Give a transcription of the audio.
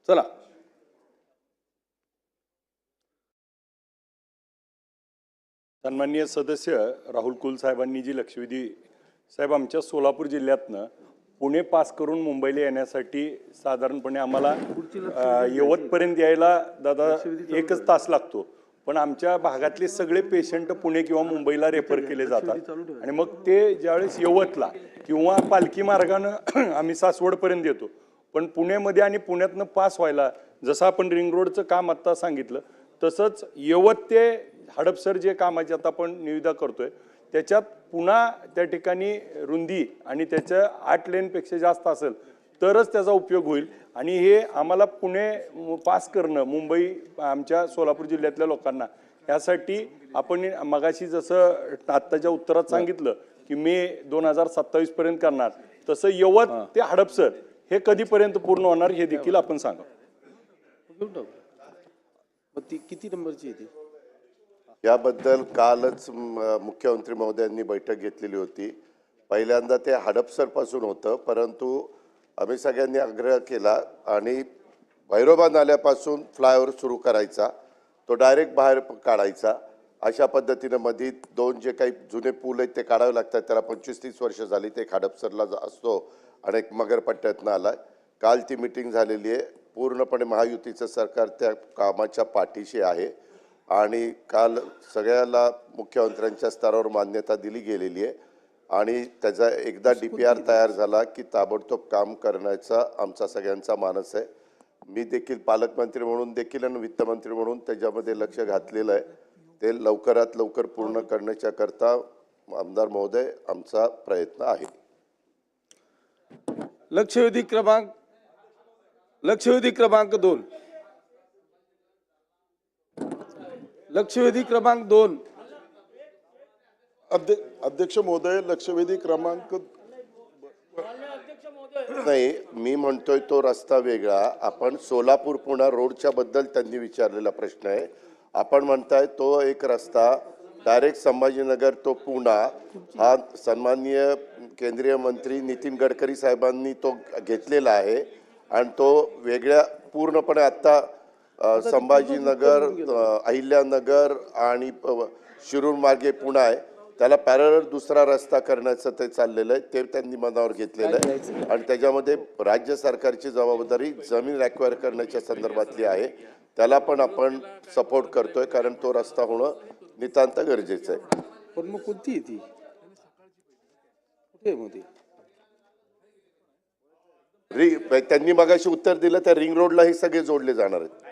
चला सन्माननीय सदस्य राहुल कुल साहेबांनी जी लक्षवेधी साहेब आमच्या सोलापूर जिल्ह्यातनं पुणे पास करून मुंबईला येण्यासाठी साधारणपणे आम्हाला यवतपर्यंत यायला दादा 1 तास लागतो, पण आमच्या भागातले सगळे पेशंट पुणे किंवा मुंबईला रेफर केले जातात आणि मग ते ज्यावेळेस यवतला किंवा पालखी मार्गानं आम्ही सासवडपर्यंत येतो, पण पुण्यामध्ये आणि पुण्यातनं पास व्हायला जसं आपण रिंग रोडचं काम आत्ता सांगितलं तसंच यवत ते हडपसर जे कामाची आता आपण निविदा करतोय त्याच्यात पुन्हा त्या ठिकाणी रुंदी आणि त्याच्या 8 लेनपेक्षा जास्त असेल तरच त्याचा उपयोग होईल आणि हे आम्हाला पुणे पास करणं मुंबई आमच्या सोलापूर जिल्ह्यातल्या लोकांना यासाठी आपण मगाशी जसं आत्ताच्या उत्तरात सांगितलं की मे 2027 पर्यंत करणार, तसं यवत ते हडपसर हे कधीपर्यंत पूर्ण होणार हे देखील आपण सांगा। किती नंबरची आहे ती? याबद्दल कालच मुख्यमंत्री महोदयांनी बैठक घेतलेली होती। पहिल्यांदा ते हडपसरपासून होतं, परंतु आम्ही सगळ्यांनी आग्रह केला आणि भैरोबा नाल्यापासून फ्लायओव्हर सुरू करायचा, तो डायरेक्ट बाहेर काढायचा। अशा पद्धतीने मध्ये 2 जे काही जुने पूल आहेत ते काढावे लागतात, त्याला 25-30 वर्ष झाली। ते हडपसरला असतो आणि एक मगरपट्ट्यातनं आलाय। काल ती मीटिंग झालेली आहे, पूर्णपणे महायुतीचं सरकार त्या कामाच्या पाठीशी आहे आणि काल सगळ्याला मुख्यमंत्र्यांच्या स्तरावर मान्यता दिली गेलेली आहे आणि त्याचा एकदा DPR तयार झाला की ताबडतोब काम करण्याचा आमचा सगळ्यांचा मानस आहे। मी देखील पालकमंत्री म्हणून देखील आणि वित्तमंत्री म्हणून त्याच्यामध्ये लक्ष घातलेलं आहे। ते लवकरात लवकर पूर्ण करण्याच्या करता आमदार महोदय आमचा प्रयत्न आहे। लक्षवेधी क्रमांक 2 लक्षवेधी क्रमांक 2 अध्यक्ष महोदय, लक्षवेधी क्रमांक नाही, मी म्हणतोय तो रस्ता वेगळा। आपण सोलापूर पुणे रोडच्या बद्दल त्यांनी विचारलेला प्रश्न आहे। आपण म्हणताय तो एक रस्ता डायरेक्ट संभाजीनगर तो पुणे, हा सन्माननीय केंद्रीय मंत्री नितीन गडकरी साहेबांनी तो घेतलेला आहे आणि तो वेगळ्या पूर्णपणे आता संभाजीनगर, अहिल्यानगर आणि शिरूर मार्गे पुणे आहे, त्याला पॅरलल दुसरा रस्ता करण्याचं ते चाललेलं आहे। ते त्यांनी मनावर घेतलेलं आहे आणि त्याच्यामध्ये राज्य सरकारची जबाबदारी जमीन ॲक्वायर करण्याच्या संदर्भातली आहे। त्याला पण आपण सपोर्ट करतोय कारण तो रस्ता होणं नितांत गरजेचं आहे। पण मग कोणती आहे ती? कुठे मध्ये? त्यांनी मगाशी उत्तर दिलं, त्या रिंग रोडला हे सगळे जोडले जाणार आहेत।